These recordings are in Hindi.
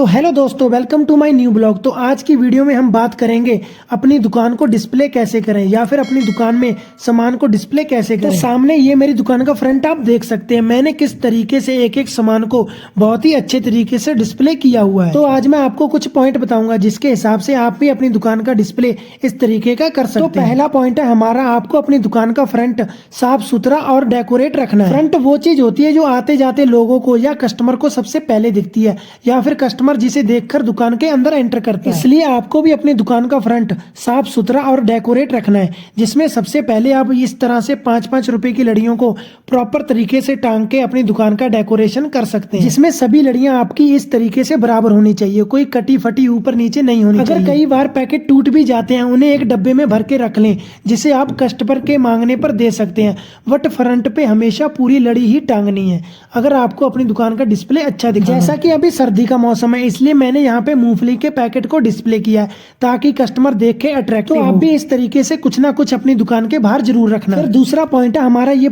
तो हेलो दोस्तों, welcome to my new blog. तो आज की वीडियो में हम बात करेंगे अपनी दुकान को डिस्प्ले कैसे करें या फिर अपनी दुकान में सामान को डिस्प्ले कैसे करें। तो सामने ये मेरी दुकान का फ्रंट आप देख सकते हैं, मैंने किस तरीके से एक एक सामान को बहुत ही अच्छे तरीके से डिस्प्ले किया हुआ है। तो आज मैं आपको कुछ पॉइंट बताऊंगा जिसके हिसाब से आप भी अपनी दुकान का डिस्प्ले इस तरीके का कर सकते हैं। तो पहला पॉइंट है हमारा, आपको अपनी दुकान का फ्रंट साफ सुथरा और डेकोरेट रखना है। फ्रंट वो चीज होती है जो आते जाते लोगों को या कस्टमर को सबसे पहले दिखती है या फिर कस्टमर जिसे देखकर दुकान के अंदर एंटर करता है। इसलिए आपको भी अपनी दुकान का फ्रंट साफ सुथरा और डेकोरेट रखना है, जिसमें सबसे पहले आप इस तरह से 5-5 रुपए की लड़ियों को प्रॉपर तरीके से टांग के अपनी दुकान का डेकोरेशन कर सकते हैं, जिसमें सभी लड़ियां आपकी इस तरीके से बराबर होनी चाहिए, कोई कटी फटी ऊपर नीचे नहीं होनी चाहिए। अगर कई बार पैकेट टूट भी जाते हैं, उन्हें एक डब्बे में भर के रख लें, जिसे आप कस्टमर के मांगने पर दे सकते हैं। बट फ्रंट पे हमेशा पूरी लड़ी ही टांगनी है अगर आपको अपनी दुकान का डिस्प्ले अच्छा दिखे। जैसा कि अभी सर्दी का मौसम है, इसलिए मैंने यहाँ पे मूंगफली के पैकेट को डिस्प्ले किया है ताकि कस्टमर देख के अट्रैक्टिव हो। तो आप भी इस तरीके से कुछ ना कुछ अपनी दुकान के बाहर जरूर रखना। फिर दूसरा पॉइंट है हमारा ये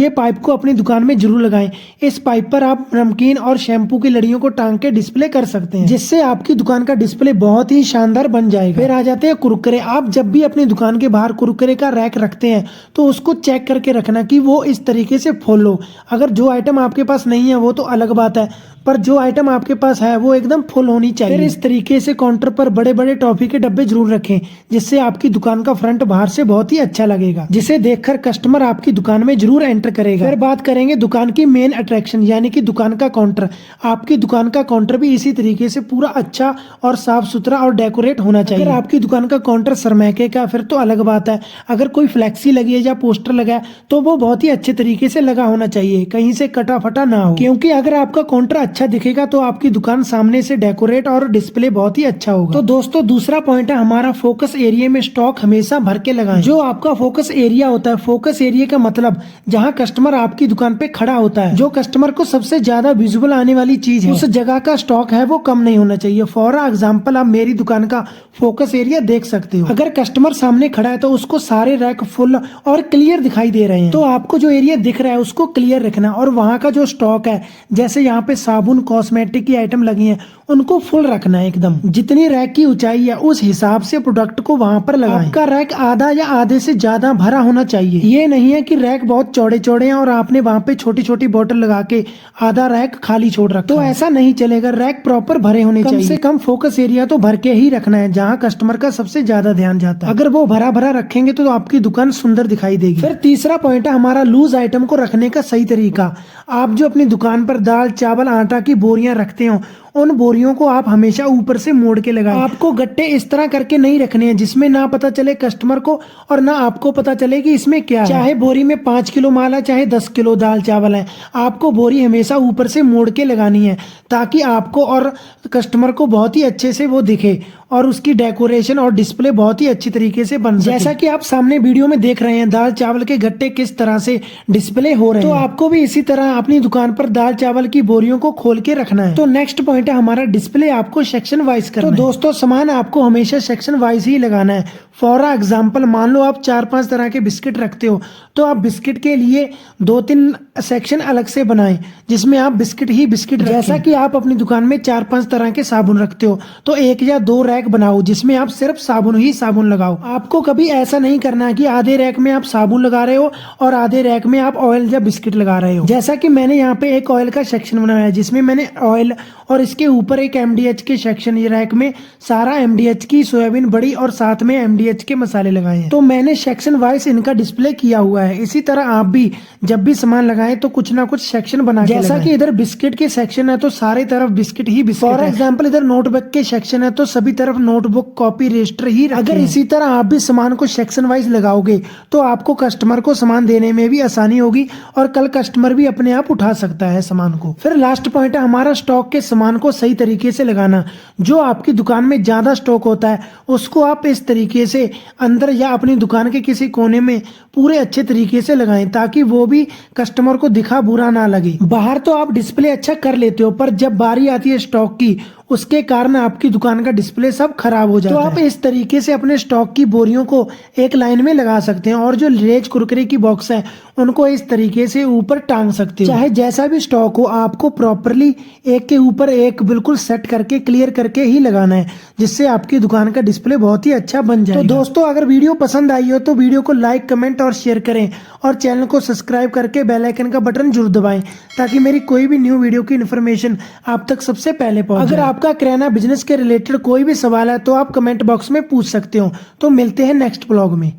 पाइप को अपनी दुकान में जरूर लगाएं। इस पाइप पर आप नमकीन और शैम्पू की लड़ियों को टांग के डिस्प्ले कर सकते हैं, जिससे आपकी दुकान का डिस्प्ले बहुत ही शानदार बन जाएगा। फिर आ जाते हैं कुरकुरे। आप जब भी अपनी दुकान के बाहर कुरकुरे का रैक रखते हैं तो उसको चेक करके रखना कि वो इस तरीके से फुल हो। अगर जो आइटम आपके पास नहीं है वो तो अलग बात है, पर जो आइटम आपके पास है वो एकदम फुल होनी चाहिए। फिर इस तरीके से काउंटर पर बड़े बड़े टॉफी के डब्बे जरूर रखें, जिससे आपकी दुकान का फ्रंट बाहर से बहुत ही अच्छा लगेगा, जिसे देखकर कस्टमर आपकी दुकान में जरूर एंटर करेगा। फिर बात करेंगे दुकान की मेन अट्रैक्शन यानी कि दुकान का काउंटर। आपकी दुकान का काउंटर भी इसी तरीके से पूरा अच्छा और साफ सुथरा और डेकोरेट होना चाहिए। अगर आपकी दुकान का काउंटर सरमैके का फिर तो अलग बात है, अगर कोई फ्लैक्सी लगी है या पोस्टर लगा है तो वो बहुत ही अच्छे तरीके से लगा होना चाहिए, कहीं से कटा फटा ना हो। क्योंकि अगर आपका काउंटर अच्छा दिखेगा तो आपकी दुकान सामने से डेकोरेट और डिस्प्ले बहुत ही अच्छा होगा। तो दोस्तों दूसरा पॉइंट है हमारा, फोकस एरिया में स्टॉक हमेशा भर के लगाएं। जो आपका फोकस एरिया होता है, फोकस एरिया का मतलब जहां कस्टमर आपकी दुकान पे खड़ा होता है, जो कस्टमर को सबसे ज्यादा विजुअल आने वाली चीज है, उस जगह का स्टॉक है वो कम नहीं होना चाहिए। फॉर एग्जाम्पल आप मेरी दुकान का फोकस एरिया देख सकते हो। अगर कस्टमर सामने खड़ा है तो उसको सारे रैक फुल और क्लियर दिखाई दे रहे हैं, तो आपको जो एरिया दिख रहा है उसको क्लियर रखना। और वहां का जो स्टॉक है, जैसे यहाँ पे साबुन कॉस्मेटिक की आइटम लगी हैं, उनको फुल रखना है एकदम। जितनी रैक की ऊंचाई है उस हिसाब से प्रोडक्ट को वहां पर लगाएं। आपका रैक आधा या आधे से ज्यादा भरा होना चाहिए। ये नहीं है कि रैक बहुत चौड़े चौड़े हैं और आपने वहां पे छोटी छोटी बोतल लगा के आधा रैक खाली छोड़ रखा, तो ऐसा नहीं चलेगा। रैक प्रॉपर भरे होने चाहिए। कम से कम फोकस एरिया तो भर के ही रखना है, जहाँ कस्टमर का सबसे ज्यादा ध्यान जाता है। अगर वो भरा भरा रखेंगे तो आपकी दुकान सुंदर दिखाई देगी। फिर तीसरा पॉइंट है हमारा, लूज आइटम को रखने का सही तरीका। आप जो अपनी दुकान पर दाल चावल आटा की बोरियां रखते हो, उन बोरियों को आप हमेशा ऊपर से मोड़ के लगाएं। आपको गट्टे इस तरह करके नहीं रखने हैं जिसमें ना पता चले कस्टमर को और ना आपको पता चले कि इसमें क्या है। चाहे बोरी में 5 किलो माल है, चाहे 10 किलो दाल चावल है, आपको बोरी हमेशा ऊपर से मोड़ के लगानी है, ताकि आपको और कस्टमर को बहुत ही अच्छे से वो दिखे और उसकी डेकोरेशन और डिस्प्ले बहुत ही अच्छी तरीके से बन सके। जैसा कि आप सामने वीडियो में देख रहे हैं, दाल चावल के गट्टे किस तरह से डिस्प्ले हो रहे हैं, तो आपको भी इसी तरह अपनी दुकान पर दाल चावल की बोरियों को खोल के रखना है। तो नेक्स्ट पॉइंट है हमारा, डिस्प्ले आपको सेक्शन वाइज करना है। तो दोस्तों सामान आपको हमेशा सेक्शन वाइज ही लगाना है। फॉर एग्जाम्पल मान लो आप 4-5 तरह के बिस्किट रखते हो, तो आप बिस्किट के लिए 2-3 सेक्शन अलग से बनाएं, जिसमें आप बिस्किट ही बिस्किट रखें। जैसा कि आप अपनी दुकान में 4-5 तरह के साबुन रखते हो, तो 1 या 2 रैक बनाओ जिसमें आप सिर्फ साबुन ही साबुन लगाओ। आपको कभी ऐसा नहीं करना है कि आधे रैक में आप साबुन लगा रहे हो और आधे रैक में आप ऑयल या बिस्किट लगा रहे हो। जैसा कि मैंने यहाँ पे एक ऑयल का सेक्शन बनाया है, जिसमें मैंने ऑयल और इसके ऊपर एक MDH के सेक्शन, ये रैक में सारा MDH की सोयाबीन बड़ी और साथ में MDH के मसाले लगाए हैं। तो मैंने सेक्शन वाइज इनका डिस्प्ले किया हुआ है। इसी तरह आप भी जब भी सामान लगाएं तो कुछ ना कुछ सेक्शन बना के जैसा कि इधर बिस्किट के सेक्शन है तो सारे तरफ biscuit he biscuit. For example इधर नोटबुक के सेक्शन है तो सभी तरफ नोटबुक कॉपी रजिस्टर ही रखें। अगर इसी तरह आप भी सामान को सेक्शन वाइज लगाओगे तो आपको कस्टमर को सामान देने में भी आसानी होगी और कल कस्टमर भी अपने आप उठा सकता है सामान को। फिर लास्ट पॉइंट है हमारा, स्टॉक के सामान को सही तरीके से लगाना। जो आपकी दुकान में ज्यादा स्टॉक होता है उसको आप इस तरीके से अंदर या अपनी दुकान के किसी कोने में पूरे अच्छे तरीके से लगाएं, ताकि वो भी कस्टमर को दिखा बुरा ना लगे। बाहर तो आप डिस्प्ले अच्छा कर लेते हो, पर जब बारी आती है स्टॉक की उसके कारण आपकी दुकान का डिस्प्ले सब खराब हो जाता है। तो आप इस तरीके से अपने स्टॉक की बोरियों को एक लाइन में लगा सकते हैं और जो लेज कुरकुरे की बॉक्स है उनको इस तरीके से ऊपर टांग सकते हो। चाहे जैसा भी स्टॉक हो, आपको प्रॉपरली एक के ऊपर एक बिल्कुल सेट करके क्लियर करके ही लगाना है, जिससे आपकी दुकान का डिस्प्ले बहुत ही अच्छा बन जाएगा। तो दोस्तों, अगर वीडियो पसंद आई हो तो वीडियो को लाइक, कमेंट और शेयर करें और चैनल को सब्सक्राइब करके बेल आइकन का बटन जरूर दबाएं, ताकि मेरी कोई भी न्यू वीडियो की इन्फॉर्मेशन आप तक सबसे पहले पहुंचे। अगर आपका किराना बिजनेस के रिलेटेड कोई भी सवाल है तो आप कमेंट बॉक्स में पूछ सकते हो। तो मिलते हैं नेक्स्ट ब्लॉग में।